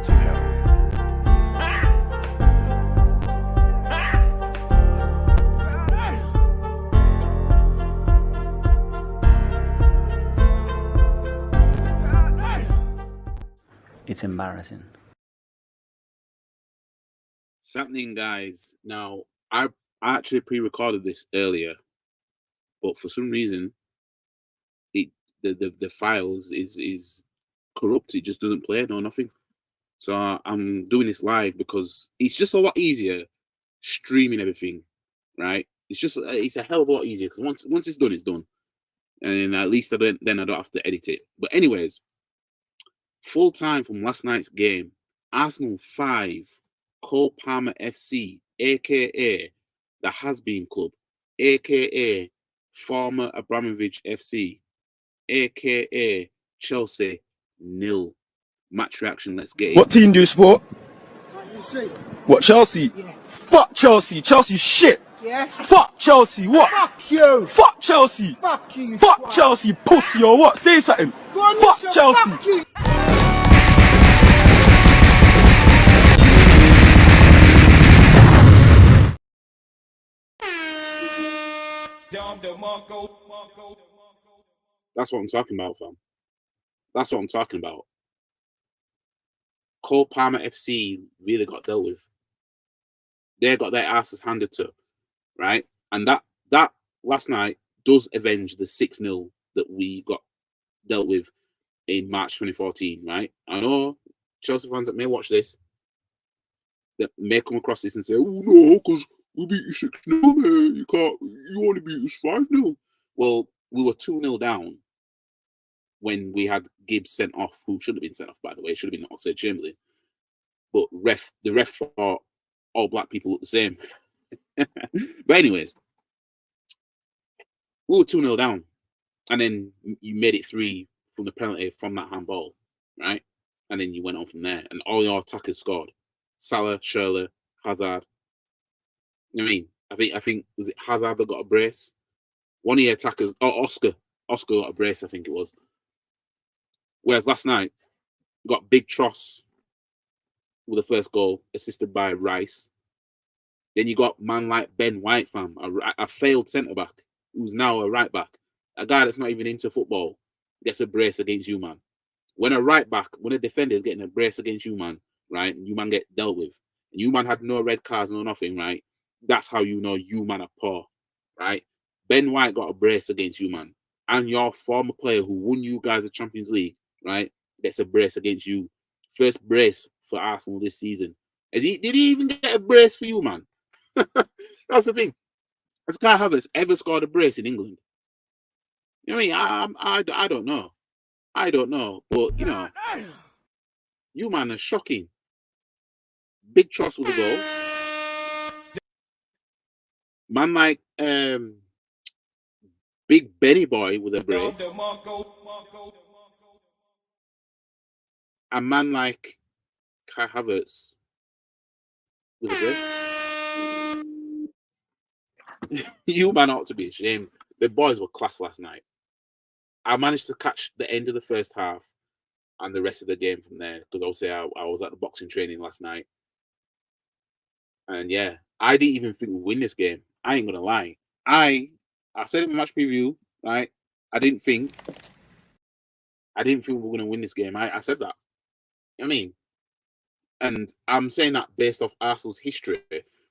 to hell. It's embarrassing. It's happening, guys. Now, I actually pre-recorded this earlier, but for some reason, the files is corrupt. It just doesn't play, no nothing. So I'm doing this live because it's just a lot easier streaming everything, right? It's a hell of a lot easier because once it's done, it's done, and at least I don't have to edit it. But anyways, full time from last night's game, Arsenal 5, Cole Palmer FC, aka the Has Been Club, aka former Abramovich FC, aka Chelsea 0. Match reaction, let's get it. What team do you support? What, Chelsea? Yeah. Fuck Chelsea. Chelsea shit. Yeah. Fuck Chelsea. What? Fuck you. Fuck Chelsea. Fuck you. Fuck twat. Chelsea, pussy or what? Say something. Go on, Fuck listen, Chelsea. Fuck you. That's what I'm talking about, fam. That's what I'm talking about. Cole Palmer FC really got dealt with. They got their asses handed to, right? And that last night does avenge the 6-0 that we got dealt with in March 2014, right? I know Chelsea fans that may watch this, that may come across this and say, "Oh no, because we beat you 6-0, man. You only beat us 5-0. Well, we were 2-0 down when we had Gibbs sent off, who should have been sent off, by the way. It should have been Oxlade-Chamberlain. But the ref thought all black people look the same. But anyways, we were 2-0 down. And then you made it 3 from the penalty from that handball, right? And then you went on from there. And all your attackers scored. Salah, Schürrle, Hazard. You know what I mean? I think was it Hazard that got a brace? One of the attackers, Oscar got a brace, I think it was. Whereas last night, got Big Tross with the first goal, assisted by Rice. Then you got man like Ben White, fam, a failed centre-back, who's now a right-back. A guy that's not even into football gets a brace against you, man. When a right-back, when a defender is getting a brace against you, man, right, you man get dealt with. And you man had no red cards, no nothing, right? That's how you know you man are poor, right? Ben White got a brace against you, man. And your former player who won you guys the Champions League, right, gets a brace against you. First brace for Arsenal this season. Did he even get a brace for you, man? That's the thing. Has Kai Havertz ever scored a brace in England? You know what I mean? I don't know. I don't know. But, you know, you man are shocking. Big trust with a goal. Man like Big Benny Boy with a brace. A man like Kai Havertz with a brace. You man ought to be ashamed. The boys were class last night. I managed to catch the end of the first half and the rest of the game from there because obviously I was at the boxing training last night. And yeah, I didn't even think we'd win this game. I ain't gonna lie. I said in my match preview, right? I didn't think we were gonna win this game. I said that. You know what I mean? And I'm saying that based off Arsenal's history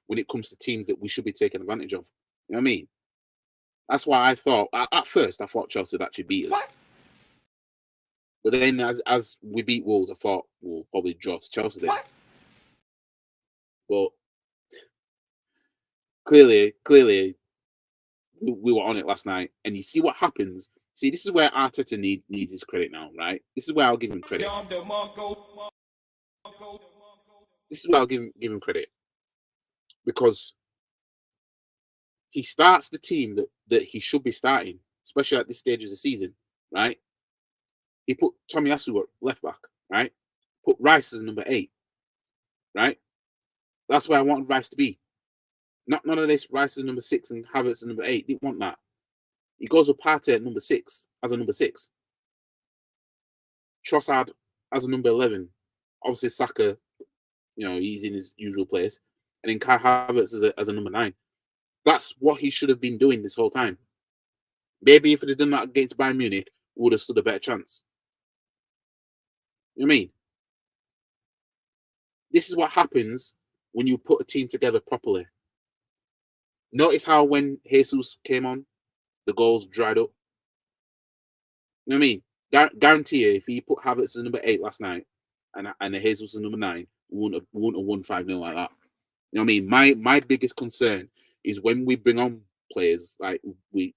when it comes to teams that we should be taking advantage of. You know what I mean? That's why I thought, at first, I thought Chelsea would actually beat us. What? But then as we beat Wolves, I thought we'll probably draw to Chelsea then. What? But clearly, we were on it last night. And you see what happens. See, this is where Arteta needs his credit now, right? This is where I'll give him credit. This is where I'll give him credit. Because he starts the team that he should be starting, especially at this stage of the season, right? He put Tomiyasu at left back, right? Put Rice as number 8, right? That's where I wanted Rice to be. None of this Rice is number 6 and Havertz is number 8. Didn't want that. He goes with Partey at number 6 as a number 6. Trossard as a number 11. Obviously, Saka, he's in his usual place. And then Kai Havertz as a number 9. That's what he should have been doing this whole time. Maybe if he'd have done that against Bayern Munich, we would have stood a better chance. You know what I mean? This is what happens when you put a team together properly. Notice how when Jesus came on, the goals dried up. You know what I mean? Guarantee you, if he put Havertz as number 8 last night and Jesus as number 9, we wouldn't have won 5-0 like that. You know what I mean? My biggest concern is when we bring on players, like we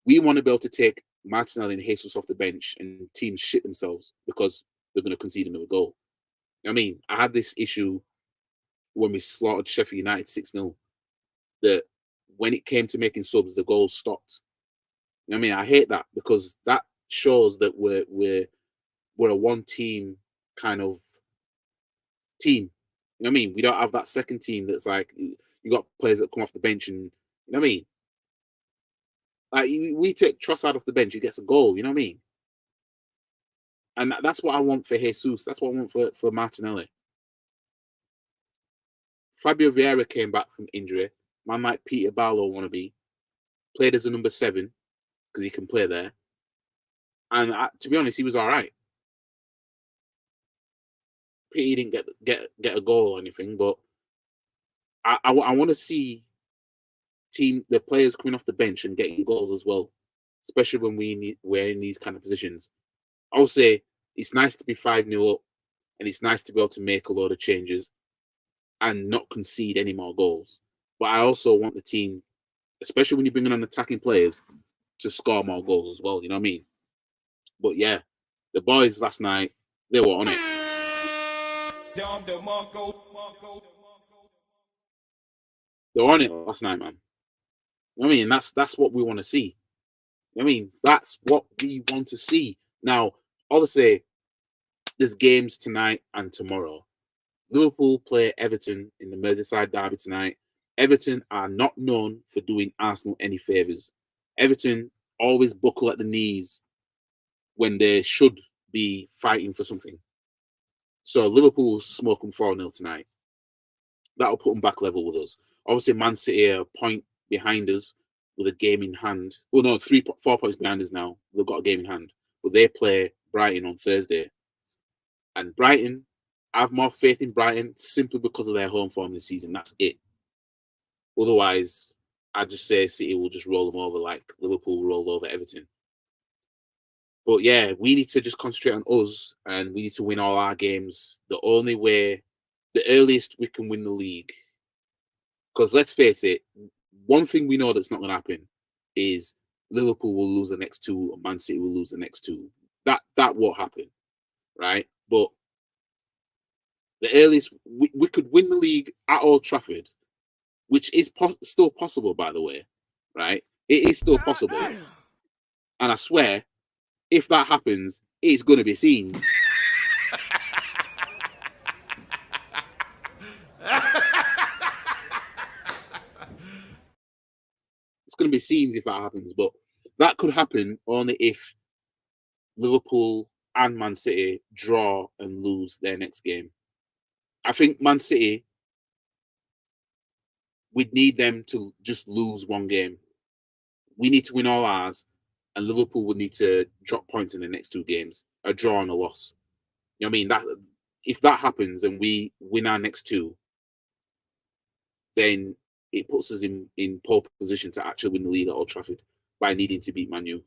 want to be able to take Martinelli and Jesus off the bench and teams shit themselves because they're going to concede another goal. You know what I mean? I had this issue when we slaughtered Sheffield United 6-0, that when it came to making subs, the goals stopped. You know what I mean? I hate that because that shows that we're a one team kind of team. You know what I mean? We don't have that second team that's like, you got players that come off the bench and, you know what I mean? Like, we take Trossard off the bench, he gets a goal, you know what I mean? And that's what I want for Jesus. That's what I want for Martinelli. Fabio Vieira came back from injury. Man like Peter Barlow wannabe. Played as a number 7 because he can play there. And to be honest, he was all right. He didn't get a goal or anything, but I want to see the players coming off the bench and getting goals as well, especially when we're in these kind of positions. I'll say it's nice to be 5-0 up, and it's nice to be able to make a load of changes and not concede any more goals. But I also want the team, especially when you're bringing on attacking players, to score more goals as well. You know what I mean? But yeah, the boys last night, they were on it. They were on it last night, man. You know what I mean? That's what we want to see. You know what I mean? That's what we want to see. Now, obviously, there's games tonight and tomorrow. Liverpool play Everton in the Merseyside derby tonight. Everton are not known for doing Arsenal any favours. Everton always buckle at the knees when they should be fighting for something. So Liverpool will smoke them 4-0 tonight. That'll put them back level with us. Obviously, Man City are a point behind us with a game in hand. Well, no, 4 points behind us now. They've got a game in hand. But they play Brighton on Thursday. And Brighton, I have more faith in Brighton simply because of their home form this season. That's it. Otherwise, I'd just say City will just roll them over like Liverpool rolled over Everton. But yeah, we need to just concentrate on us and we need to win all our games. The earliest we can win the league. Because let's face it, one thing we know that's not going to happen is Liverpool will lose the next 2 and Man City will lose the next 2. That won't happen, right? But the earliest we could win the league at Old Trafford, which is still possible, by the way, right? It is still possible. And I swear, if that happens, it's going to be seen. It's going to be scenes if that happens, but that could happen only if Liverpool and Man City draw and lose their next game. I think Man City, we'd need them to just lose one game. We need to win all ours, and Liverpool would need to drop points in the next 2 games, a draw and a loss. You know what I mean? If that happens and we win our next 2, then it puts us in pole position to actually win the league at Old Trafford by needing to beat Man U.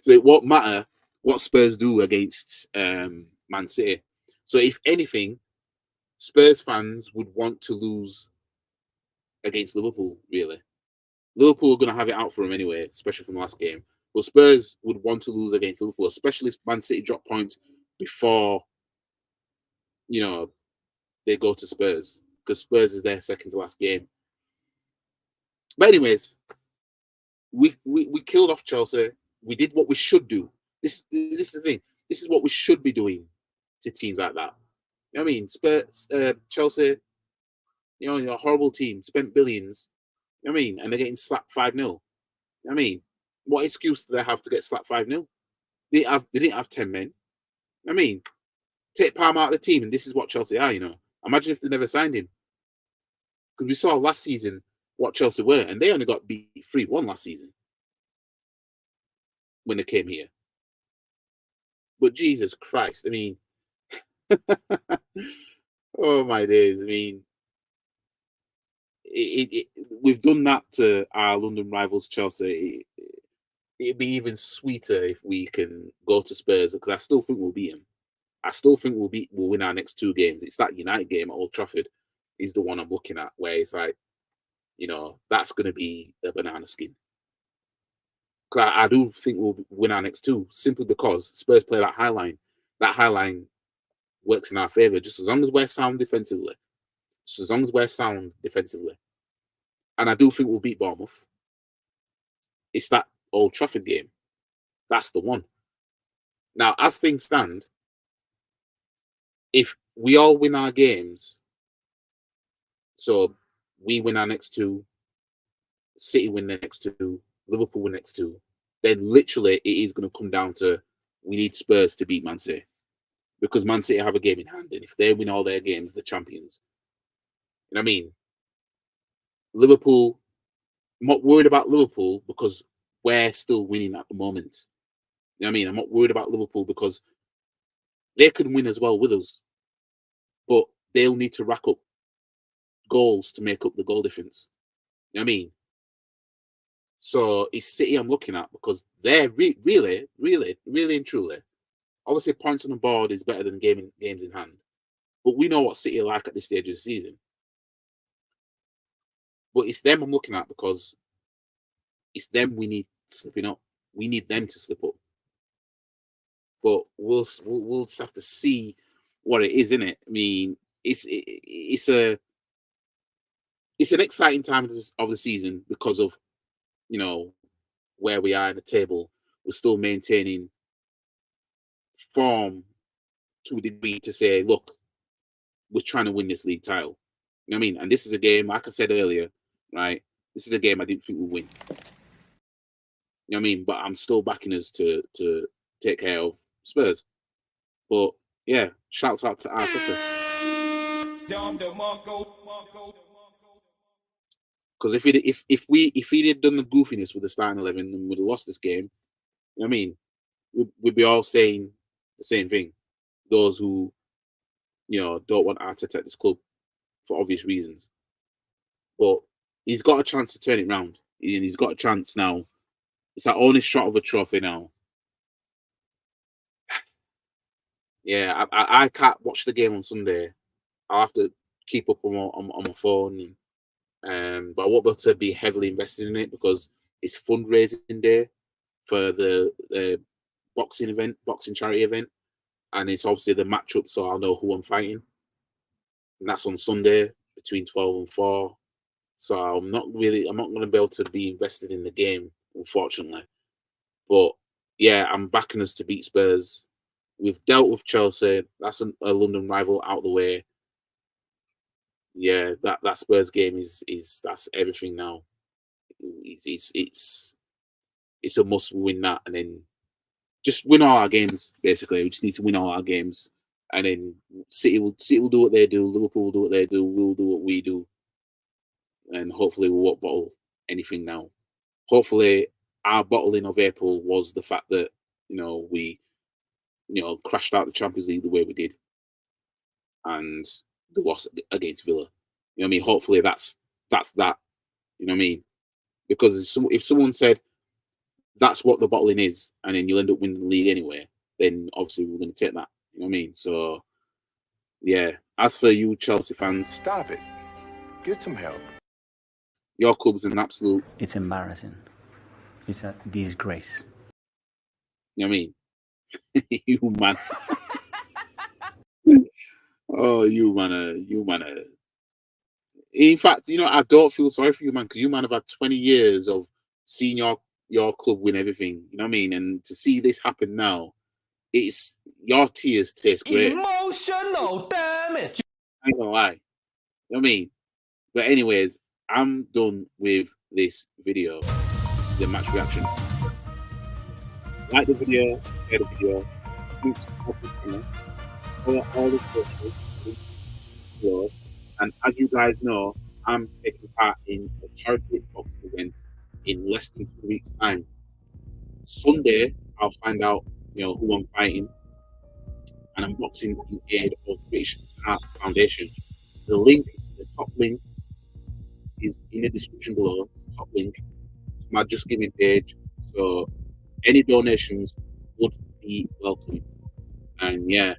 So it won't matter what Spurs do against Man City. So if anything, Spurs fans would want to lose against Liverpool, really. Liverpool are going to have it out for them anyway, especially from the last game. But Spurs would want to lose against Liverpool, especially if Man City drop points before, they go to Spurs. Because Spurs is their second to last game. But anyways, we killed off Chelsea. We did what we should do. This is the thing. This is what we should be doing to teams like that. You know what I mean? Spurs, Chelsea, a horrible team, spent billions. You know what I mean? And they're getting slapped 5-0. You know what I mean? What excuse do they have to get slapped 5-0? They didn't have 10 men. You know what I mean? take Palmer out of the team, and this is what Chelsea are. Imagine if they never signed him, because we saw last season what Chelsea were, and they only got beat 3-1 last season when they came here. But Jesus Christ, I mean, oh my days, I mean, we've done that to our London rivals, Chelsea. It'd be even sweeter if we can go to Spurs, because I still think we'll beat them. I still think we'll win our next 2 games. It's that United game at Old Trafford is the one I'm looking at, where it's like, that's going to be a banana skin. Because I do think we'll win our next 2, simply because Spurs play that high line. That high line works in our favour, just as long as we're sound defensively. And I do think we'll beat Bournemouth. It's that Old Trafford game. That's the one. Now, as things stand, if we all win our games, so we win our next 2, City win the next 2, Liverpool win the next 2, then literally it is going to come down to we need Spurs to beat Man City, because Man City have a game in hand, and if they win all their games, they're champions. You know what I mean? Liverpool, I'm not worried about Liverpool because we're still winning at the moment. You know what I mean? I'm not worried about Liverpool because they can win as well with us, but they'll need to rack up goals to make up the goal difference. You know what I mean? So it's City I'm looking at, because they're really and truly, obviously points on the board is better than games in hand, but we know what City are like at this stage of the season. But it's them I'm looking at, because it's them we need slipping up. We need them to slip up. But we'll just have to see what it is, innit? I mean, it's an exciting time of the season because of where we are in the table. We're still maintaining form to a degree to say, look, we're trying to win this league title. You know what I mean? And this is a game, like I said earlier, right? This is a game I didn't think we'd win. You know what I mean? But I'm still backing us to take care of Spurs. But yeah, shouts out to Arteta. Because if he had done the goofiness with the starting 11 and we'd have lost this game, you know what I mean? We'd be all saying the same thing. Those who, don't want Arteta at this club for obvious reasons. But he's got a chance to turn it round. And he's got a chance now. It's our only shot of a trophy now. Yeah, I can't watch the game on Sunday. I'll have to keep up on my phone. But I won't be able to be heavily invested in it because it's fundraising day for the boxing charity event. And it's obviously the matchup, so I'll know who I'm fighting. And that's on Sunday between 12 and 4. So I'm not going to be able to be invested in the game, unfortunately. But yeah, I'm backing us to beat Spurs. We've dealt with Chelsea. That's a London rival out of the way. Yeah, that Spurs game is that's everything now. It's a must win that, and then just win all our games. Basically, we just need to win all our games, and then City will do what they do. Liverpool will do what they do. We'll do what we do, and hopefully we won't bottle anything now. Hopefully, our bottling of April was the fact that we crashed out the Champions League the way we did, and the loss against Villa. You know what I mean? Hopefully that's that. You know what I mean? Because if someone said that's what the bottling is, and then you'll end up winning the league anyway, then obviously we're going to take that. You know what I mean? So yeah. As for you, Chelsea fans, Stop it. Get some help. Your club's an absolute. It's embarrassing. It's a disgrace. You know what I mean? You man. Oh, you man. In fact, I don't feel sorry for you, man, because you man have had 20 years of seeing your club win everything. You know what I mean? And to see this happen now, it's your tears taste great. Emotional damage. I ain't gonna lie. You know what I mean? But anyways, I'm done with this video, the match reaction. Like the video, share the video. Thanks for watching. all the socials below. And as you guys know, I'm taking part in a charity boxing event in less than 2 weeks' time. Sunday, I'll find out, who I'm fighting, and I'm boxing in aid of British Heart Foundation. The top link, is in the description below. Top link to my Just Giving page. So any donations would be welcome. And yeah,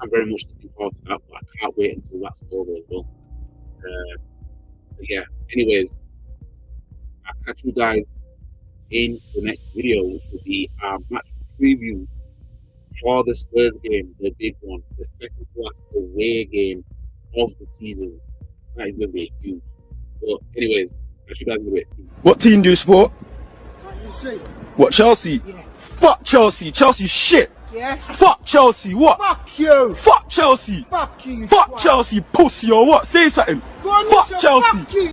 I'm very much looking forward to that, but I can't wait until that's over as well. Yeah, anyways, I'll catch you guys in the next video, which will be our match preview for the Spurs game, the big one, the second to last away game of the season. That is going to be huge. But anyways, catch you guys in a bit. What team do sport? You see? What, Chelsea? Yeah. Fuck Chelsea. Chelsea shit. Yeah? Fuck Chelsea. What? Fuck you! Fuck Chelsea. Fuck you! Fuck twat. Chelsea, pussy or what? Say something. Go on, Fuck listen, Chelsea. Fuck you!